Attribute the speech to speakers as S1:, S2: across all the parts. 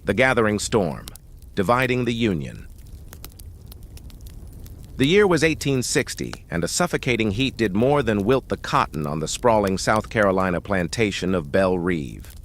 S1: The gathering storm, dividing the Union. The year was 1860, and a suffocating heat did more than wilt the cotton on the sprawling South Carolina plantation of Belle Reve.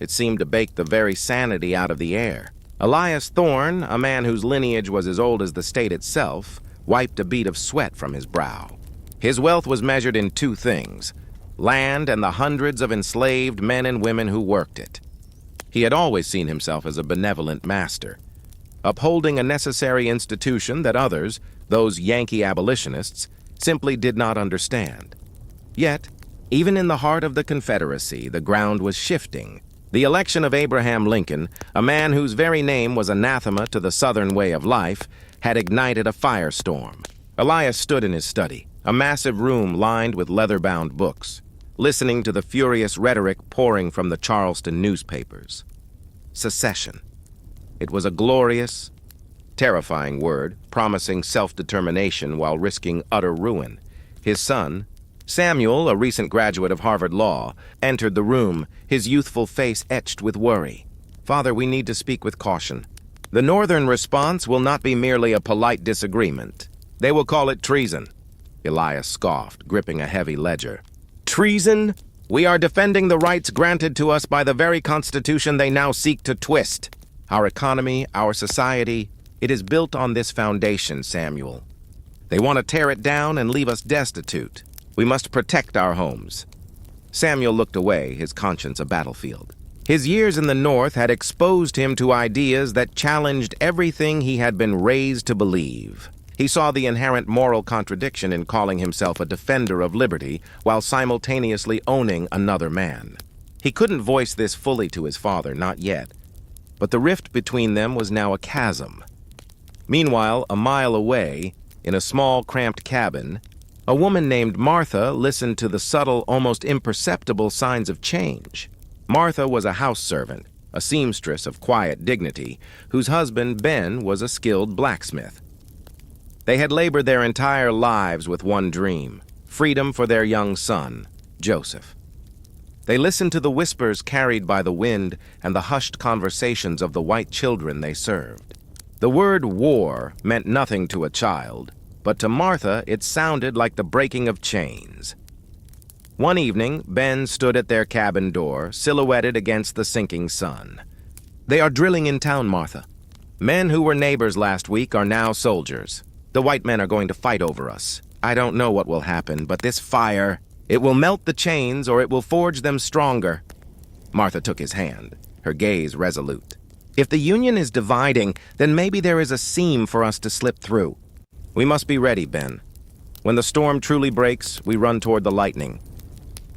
S1: It seemed to bake the very sanity out of the air. Elias Thorne, a man whose lineage was as old as the state itself, wiped a bead of sweat from his brow. His wealth was measured in two things: land and the hundreds of enslaved men and women who worked it. He had always seen himself as a benevolent master, upholding a necessary institution that others, those Yankee abolitionists, simply did not understand. Yet, even in the heart of the Confederacy, the ground was shifting. The election of Abraham Lincoln, a man whose very name was anathema to the Southern way of life, had ignited a firestorm. Elias stood in his study, a massive room lined with leather-bound books, listening to the furious rhetoric pouring from the Charleston newspapers. Secession. It was a glorious, terrifying word, promising self-determination while risking utter ruin. His son, Samuel, a recent graduate of Harvard Law, entered the room, his youthful face etched with worry. "Father, we need to speak with caution. The Northern response will not be merely a polite disagreement. They will call it treason." Elias scoffed, gripping a heavy ledger. "Treason? We are defending the rights granted to us by the very Constitution they now seek to twist. Our economy, our society, it is built on this foundation, Samuel. They want to tear it down and leave us destitute. We must protect our homes." Samuel looked away, his conscience a battlefield. His years in the North had exposed him to ideas that challenged everything he had been raised to believe. He saw the inherent moral contradiction in calling himself a defender of liberty while simultaneously owning another man. He couldn't voice this fully to his father, not yet, but the rift between them was now a chasm. Meanwhile, a mile away, in a small, cramped cabin, a woman named Martha listened to the subtle, almost imperceptible signs of change. Martha was a house servant, a seamstress of quiet dignity, whose husband, Ben, was a skilled blacksmith. They had labored their entire lives with one dream: freedom for their young son, Joseph. They listened to the whispers carried by the wind and the hushed conversations of the white children they served. The word war meant nothing to a child, but to Martha it sounded like the breaking of chains. One evening, Ben stood at their cabin door, silhouetted against the sinking sun. "They are drilling in town, Martha. Men who were neighbors last week are now soldiers. The white men are going to fight over us. I don't know what will happen, but this fire, it will melt the chains or it will forge them stronger." Martha took his hand, her gaze resolute. "If the Union is dividing, then maybe there is a seam for us to slip through. We must be ready, Ben. When the storm truly breaks, we run toward the lightning."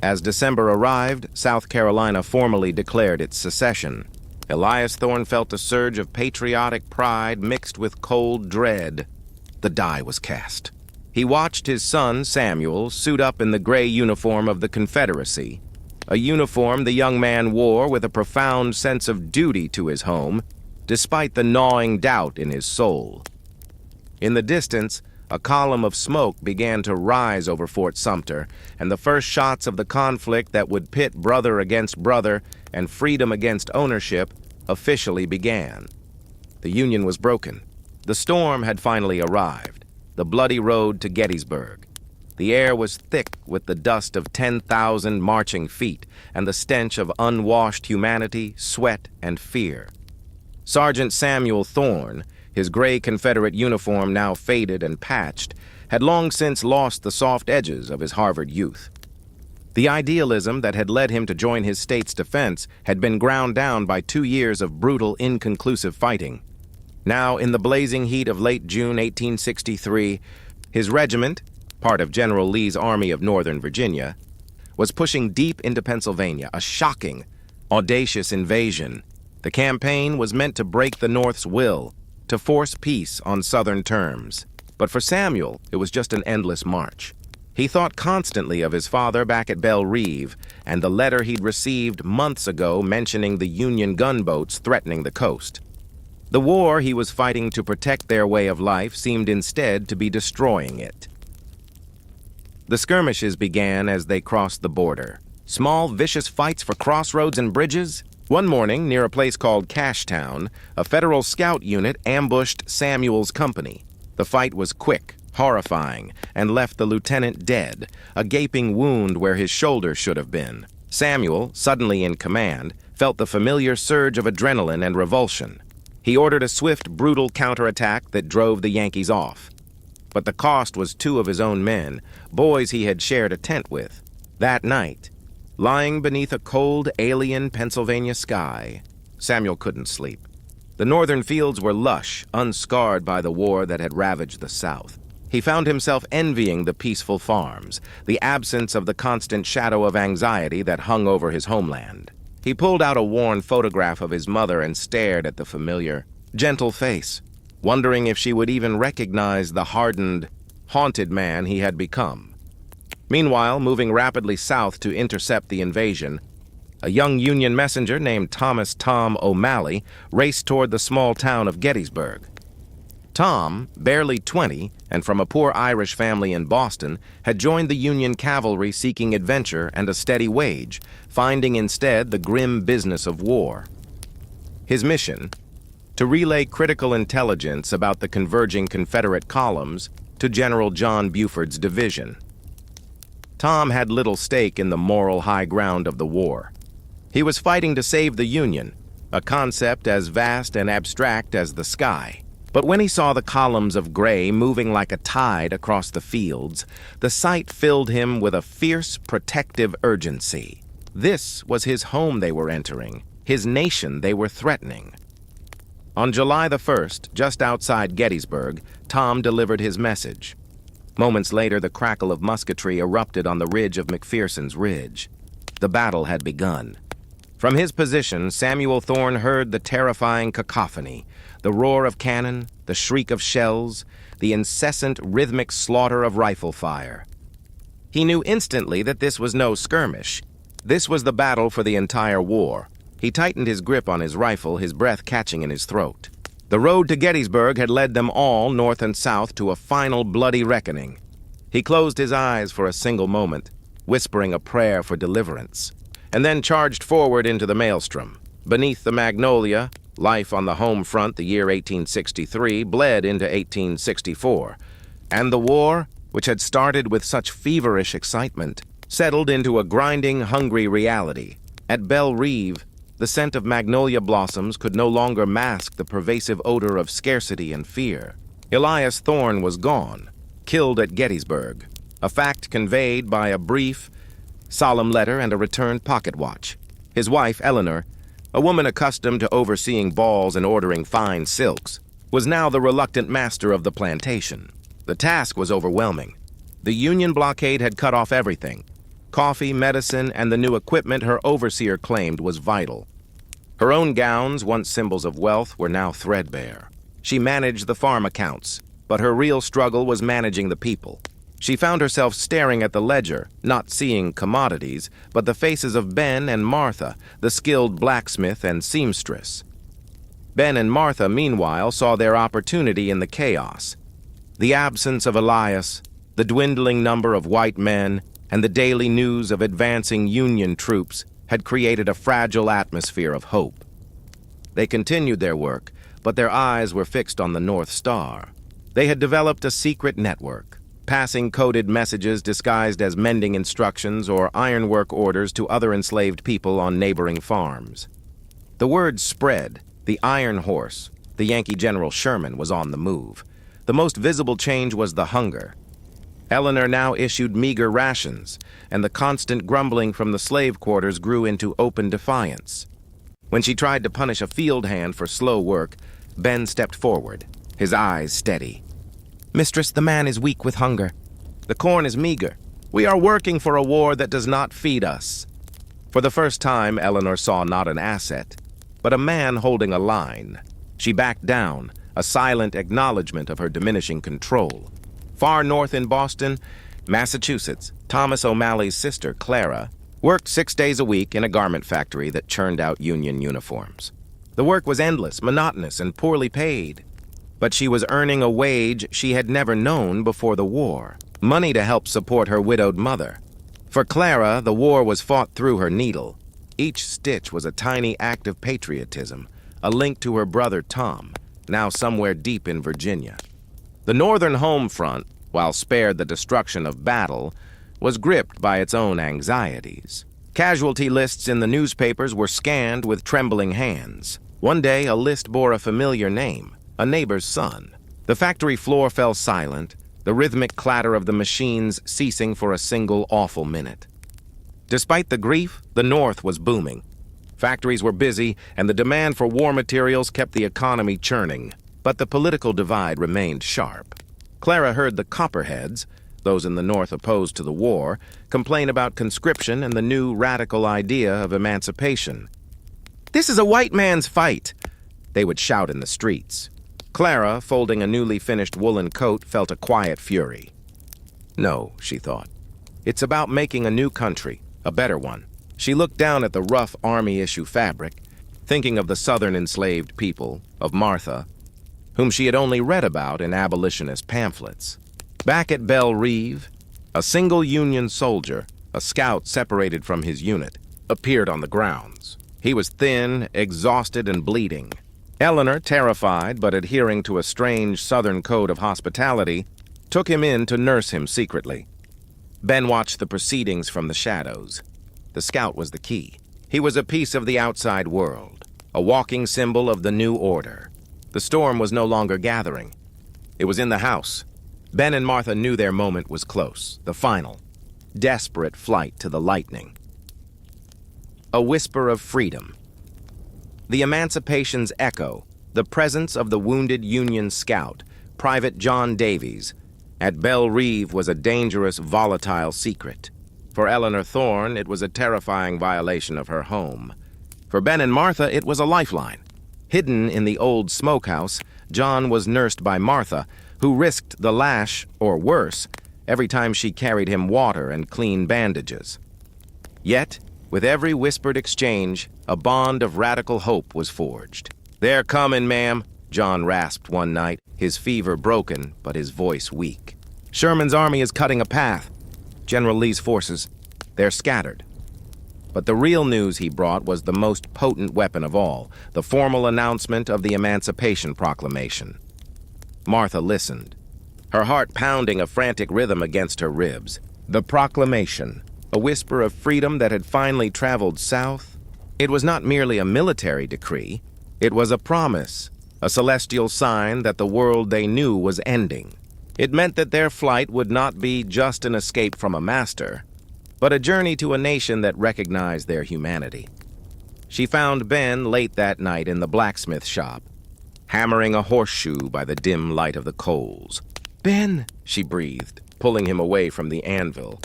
S1: As December arrived, South Carolina formally declared its secession. Elias Thorne felt a surge of patriotic pride mixed with cold dread. The die was cast. He watched his son, Samuel, suit up in the gray uniform of the Confederacy, a uniform the young man wore with a profound sense of duty to his home, despite the gnawing doubt in his soul. In the distance, a column of smoke began to rise over Fort Sumter, and the first shots of the conflict that would pit brother against brother and freedom against ownership officially began. The Union was broken. The storm had finally arrived, the bloody road to Gettysburg. The air was thick with the dust of 10,000 marching feet and the stench of unwashed humanity, sweat, and fear. Sergeant Samuel Thorne, his gray Confederate uniform now faded and patched, had long since lost the soft edges of his Harvard youth. The idealism that had led him to join his state's defense had been ground down by 2 years of brutal, inconclusive fighting. Now, in the blazing heat of late June 1863, his regiment, part of General Lee's Army of Northern Virginia, was pushing deep into Pennsylvania, a shocking, audacious invasion. The campaign was meant to break the North's will, to force peace on Southern terms. But for Samuel, it was just an endless march. He thought constantly of his father back at Belle Reve and the letter he'd received months ago mentioning the Union gunboats threatening the coast. The war he was fighting to protect their way of life seemed instead to be destroying it. The skirmishes began as they crossed the border. Small, vicious fights for crossroads and bridges? One morning, near a place called Cashtown, a federal scout unit ambushed Samuel's company. The fight was quick, horrifying, and left the lieutenant dead, a gaping wound where his shoulder should have been. Samuel, suddenly in command, felt the familiar surge of adrenaline and revulsion. He ordered a swift, brutal counterattack that drove the Yankees off. But the cost was 2 of his own men, boys he had shared a tent with. That night, lying beneath a cold, alien Pennsylvania sky, Samuel couldn't sleep. The northern fields were lush, unscarred by the war that had ravaged the South. He found himself envying the peaceful farms, the absence of the constant shadow of anxiety that hung over his homeland. He pulled out a worn photograph of his mother and stared at the familiar, gentle face, wondering if she would even recognize the hardened, haunted man he had become. Meanwhile, moving rapidly south to intercept the invasion, a young Union messenger named Thomas "Tom" O'Malley raced toward the small town of Gettysburg. Tom, barely 20 and from a poor Irish family in Boston, had joined the Union cavalry seeking adventure and a steady wage, finding instead the grim business of war. His mission: to relay critical intelligence about the converging Confederate columns to General John Buford's division. Tom had little stake in the moral high ground of the war. He was fighting to save the Union, a concept as vast and abstract as the sky. But when he saw the columns of gray moving like a tide across the fields, the sight filled him with a fierce, protective urgency. This was his home they were entering, his nation they were threatening. On July the 1st, just outside Gettysburg, Tom delivered his message. Moments later, the crackle of musketry erupted on the ridge of McPherson's Ridge. The battle had begun. From his position, Samuel Thorne heard the terrifying cacophony, the roar of cannon, the shriek of shells, the incessant rhythmic slaughter of rifle fire. He knew instantly that this was no skirmish. This was the battle for the entire war. He tightened his grip on his rifle, his breath catching in his throat. The road to Gettysburg had led them all, north and south, to a final bloody reckoning. He closed his eyes for a single moment, whispering a prayer for deliverance, and then charged forward into the maelstrom. Beneath the magnolia, life on the home front, the year 1863, bled into 1864, and the war, which had started with such feverish excitement, settled into a grinding, hungry reality. At Belle Reve, the scent of magnolia blossoms could no longer mask the pervasive odor of scarcity and fear. Elias Thorne was gone, killed at Gettysburg, a fact conveyed by a brief, solemn letter and a returned pocket watch. His wife, Eleanor, a woman accustomed to overseeing balls and ordering fine silks, was now the reluctant master of the plantation. The task was overwhelming. The Union blockade had cut off everything. Coffee, medicine, and the new equipment her overseer claimed was vital. Her own gowns, once symbols of wealth, were now threadbare. She managed the farm accounts, but her real struggle was managing the people. She found herself staring at the ledger, not seeing commodities, but the faces of Ben and Martha, the skilled blacksmith and seamstress. Ben and Martha, meanwhile, saw their opportunity in the chaos. The absence of Elias, the dwindling number of white men, and the daily news of advancing Union troops had created a fragile atmosphere of hope. They continued their work, but their eyes were fixed on the North Star. They had developed a secret network, passing coded messages disguised as mending instructions or ironwork orders to other enslaved people on neighboring farms. The word spread. The Iron Horse, the Yankee General Sherman, was on the move. The most visible change was the hunger. Eleanor now issued meager rations, and the constant grumbling from the slave quarters grew into open defiance. When she tried to punish a field hand for slow work, Ben stepped forward, his eyes steady. "Mistress, the man is weak with hunger. The corn is meager. We are working for a war that does not feed us." For the first time, Eleanor saw not an asset, but a man holding a line. She backed down, a silent acknowledgement of her diminishing control. Far north in Boston, Massachusetts, Thomas O'Malley's sister, Clara, worked 6 days a week in a garment factory that churned out Union uniforms. The work was endless, monotonous, and poorly paid. But she was earning a wage she had never known before the war, money to help support her widowed mother. For Clara, the war was fought through her needle. Each stitch was a tiny act of patriotism, a link to her brother Tom, now somewhere deep in Virginia. The northern home front, while spared the destruction of battle, was gripped by its own anxieties. Casualty lists in the newspapers were scanned with trembling hands. One day, a list bore a familiar name, a neighbor's son. The factory floor fell silent, the rhythmic clatter of the machines ceasing for a single awful minute. Despite the grief, the North was booming. Factories were busy, and the demand for war materials kept the economy churning. But the political divide remained sharp. Clara heard the Copperheads, those in the North opposed to the war, complain about conscription and the new radical idea of emancipation. "This is a white man's fight," they would shout in the streets. Clara, folding a newly finished woolen coat, felt a quiet fury. No, she thought. It's about making a new country, a better one. She looked down at the rough army-issue fabric, thinking of the Southern enslaved people, of Martha, whom she had only read about in abolitionist pamphlets. Back at Belle Reve, a single Union soldier, a scout separated from his unit, appeared on the grounds. He was thin, exhausted, and bleeding. Eleanor, terrified but adhering to a strange Southern code of hospitality, took him in to nurse him secretly. Ben watched the proceedings from the shadows. The scout was the key. He was a piece of the outside world, a walking symbol of the new order. The storm was no longer gathering. It was in the house. Ben and Martha knew their moment was close, the final, desperate flight to the lightning. A whisper of freedom. The emancipation's echo, the presence of the wounded Union scout, Private John Davies, at Belle Reve was a dangerous, volatile secret. For Eleanor Thorne, it was a terrifying violation of her home. For Ben and Martha, it was a lifeline. Hidden in the old smokehouse, John was nursed by Martha, who risked the lash, or worse, every time she carried him water and clean bandages. Yet, with every whispered exchange, a bond of radical hope was forged. "They're coming, ma'am," John rasped one night, his fever broken but his voice weak. "Sherman's army is cutting a path. General Lee's forces, they're scattered." But the real news he brought was the most potent weapon of all, the formal announcement of the Emancipation Proclamation. Martha listened, her heart pounding a frantic rhythm against her ribs. The proclamation, a whisper of freedom that had finally traveled south. It was not merely a military decree. It was a promise, a celestial sign that the world they knew was ending. It meant that their flight would not be just an escape from a master, but a journey to a nation that recognized their humanity. She found Ben late that night in the blacksmith shop, hammering a horseshoe by the dim light of the coals. "Ben," she breathed, pulling him away from the anvil.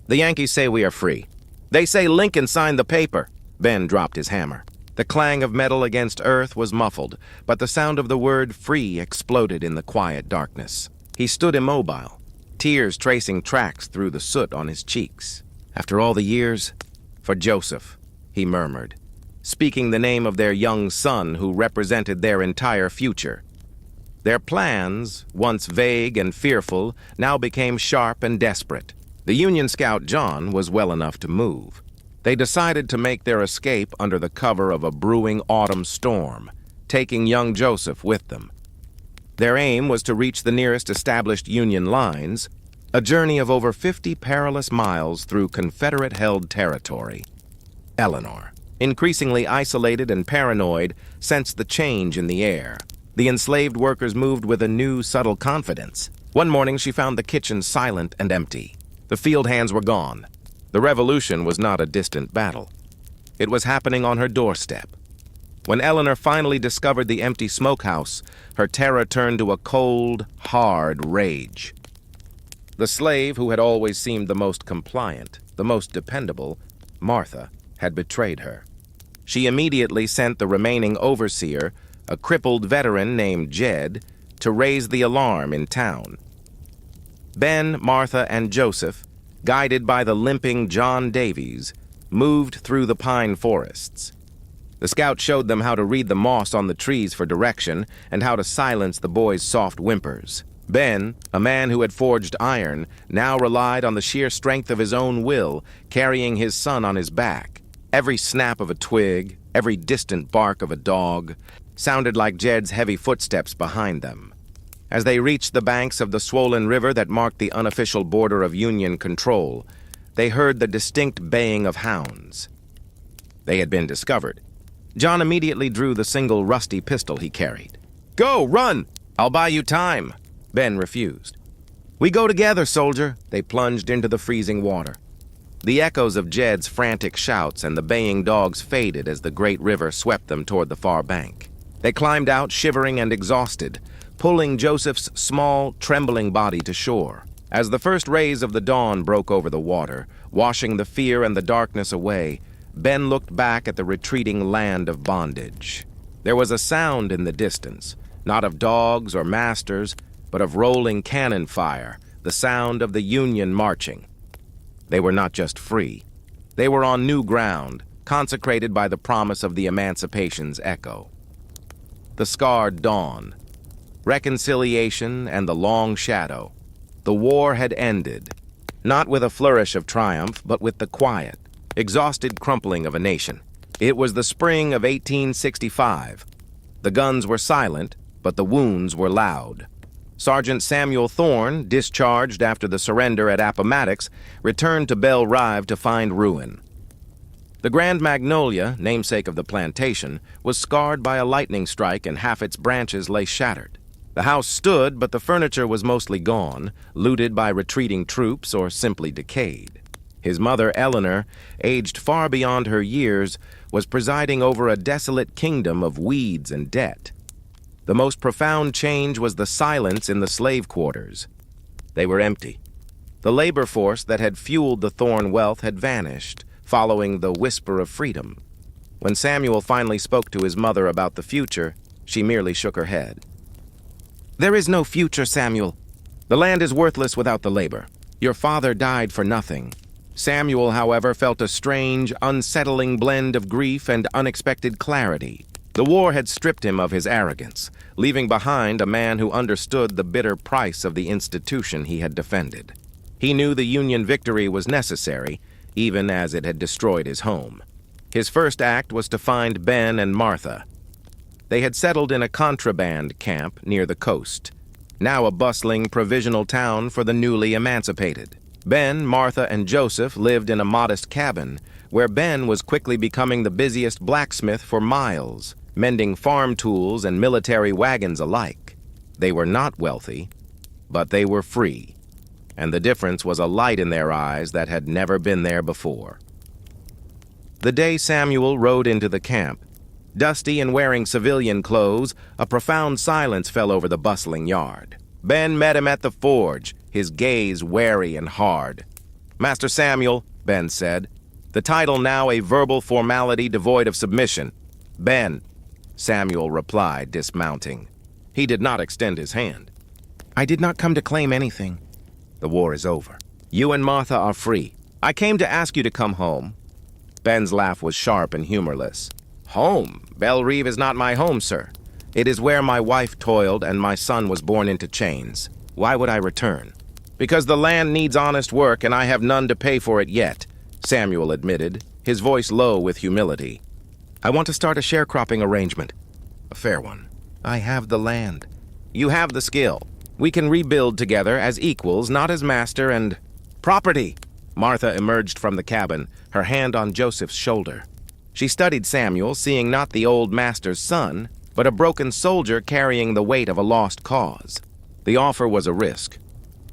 S1: "The Yankees say we are free. They say Lincoln signed the paper." Ben dropped his hammer. The clang of metal against earth was muffled, but the sound of the word free exploded in the quiet darkness. He stood immobile, tears tracing tracks through the soot on his cheeks. "After all the years, for Joseph," he murmured, speaking the name of their young son who represented their entire future. Their plans, once vague and fearful, now became sharp and desperate. The Union scout John was well enough to move. They decided to make their escape under the cover of a brewing autumn storm, taking young Joseph with them. Their aim was to reach the nearest established Union lines, a journey of over 50 perilous miles through Confederate-held territory. Eleanor, increasingly isolated and paranoid, sensed the change in the air. The enslaved workers moved with a new, subtle confidence. One morning she found the kitchen silent and empty. The field hands were gone. The revolution was not a distant battle. It was happening on her doorstep. When Eleanor finally discovered the empty smokehouse, her terror turned to a cold, hard rage. The slave who had always seemed the most compliant, the most dependable, Martha, had betrayed her. She immediately sent the remaining overseer, a crippled veteran named Jed, to raise the alarm in town. Ben, Martha, and Joseph, guided by the limping John Davies, moved through the pine forests. The scout showed them how to read the moss on the trees for direction and how to silence the boys' soft whimpers. Ben, a man who had forged iron, now relied on the sheer strength of his own will, carrying his son on his back. Every snap of a twig, every distant bark of a dog, sounded like Jed's heavy footsteps behind them. As they reached the banks of the swollen river that marked the unofficial border of Union control, they heard the distinct baying of hounds. They had been discovered. John immediately drew the single rusty pistol he carried. "Go, run! I'll buy you time." Ben refused. "We go together, soldier." They plunged into the freezing water. The echoes of Jed's frantic shouts and the baying dogs faded as the great river swept them toward the far bank. They climbed out, shivering and exhausted, pulling Joseph's small, trembling body to shore. As the first rays of the dawn broke over the water, washing the fear and the darkness away, Ben looked back at the retreating land of bondage. There was a sound in the distance, not of dogs or masters, but of rolling cannon fire, the sound of the Union marching. They were not just free. They were on new ground, consecrated by the promise of the emancipation's echo. The scarred dawn, reconciliation, and the long shadow. The war had ended, not with a flourish of triumph, but with the quiet, exhausted crumpling of a nation. It was the spring of 1865. The guns were silent, but the wounds were loud. Sergeant Samuel Thorne, discharged after the surrender at Appomattox, returned to Belle Rive to find ruin. The Grand Magnolia, namesake of the plantation, was scarred by a lightning strike and half its branches lay shattered. The house stood, but the furniture was mostly gone, looted by retreating troops or simply decayed. His mother, Eleanor, aged far beyond her years, was presiding over a desolate kingdom of weeds and debt. The most profound change was the silence in the slave quarters. They were empty. The labor force that had fueled the Thorne wealth had vanished, following the whisper of freedom. When Samuel finally spoke to his mother about the future, she merely shook her head. "There is no future, Samuel. The land is worthless without the labor. Your father died for nothing." Samuel, however, felt a strange, unsettling blend of grief and unexpected clarity. The war had stripped him of his arrogance, leaving behind a man who understood the bitter price of the institution he had defended. He knew the Union victory was necessary, even as it had destroyed his home. His first act was to find Ben and Martha. They had settled in a contraband camp near the coast, now a bustling provisional town for the newly emancipated. Ben, Martha, and Joseph lived in a modest cabin, where Ben was quickly becoming the busiest blacksmith for miles, mending farm tools and military wagons alike. They were not wealthy, but they were free, and the difference was a light in their eyes that had never been there before. The day Samuel rode into the camp, dusty and wearing civilian clothes, a profound silence fell over the bustling yard. Ben met him at the forge, his gaze wary and hard. "Master Samuel," Ben said, the title now a verbal formality devoid of submission. "Ben," Samuel replied, dismounting. He did not extend his hand. "I did not come to claim anything. The war is over. You and Martha are free. I came to ask you to come home." Ben's laugh was sharp and humorless. "Home? Belle Rive is not my home, sir. It is where my wife toiled and my son was born into chains. Why would I return?" "Because the land needs honest work and I have none to pay for it yet," Samuel admitted, his voice low with humility. "I want to start a sharecropping arrangement. A fair one. I have the land. You have the skill. We can rebuild together as equals, not as master and property." Martha emerged from the cabin, her hand on Joseph's shoulder. She studied Samuel, seeing not the old master's son, but a broken soldier carrying the weight of a lost cause. The offer was a risk.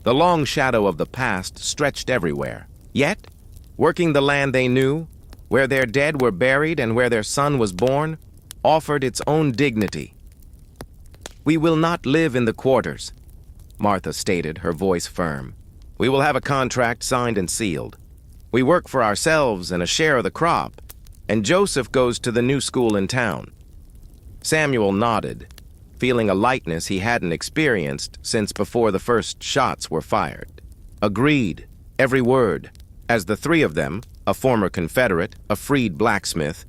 S1: The long shadow of the past stretched everywhere. Yet, working the land they knew, where their dead were buried and where their son was born, offered its own dignity. "We will not live in the quarters," Martha stated, her voice firm. "We will have a contract signed and sealed. We work for ourselves and a share of the crop, and Joseph goes to the new school in town." Samuel nodded, feeling a lightness he hadn't experienced since before the first shots were fired. Agreed, every word, as the three of them, a former Confederate, a freed blacksmith,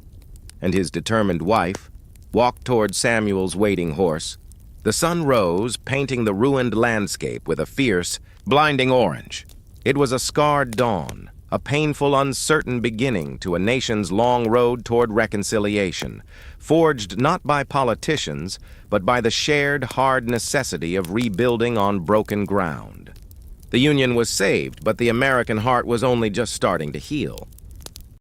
S1: and his determined wife, walked toward Samuel's waiting horse. The sun rose, painting the ruined landscape with a fierce, blinding orange. It was a scarred dawn, a painful, uncertain beginning to a nation's long road toward reconciliation, forged not by politicians, but by the shared, hard necessity of rebuilding on broken ground. The Union was saved, but the American heart was only just starting to heal.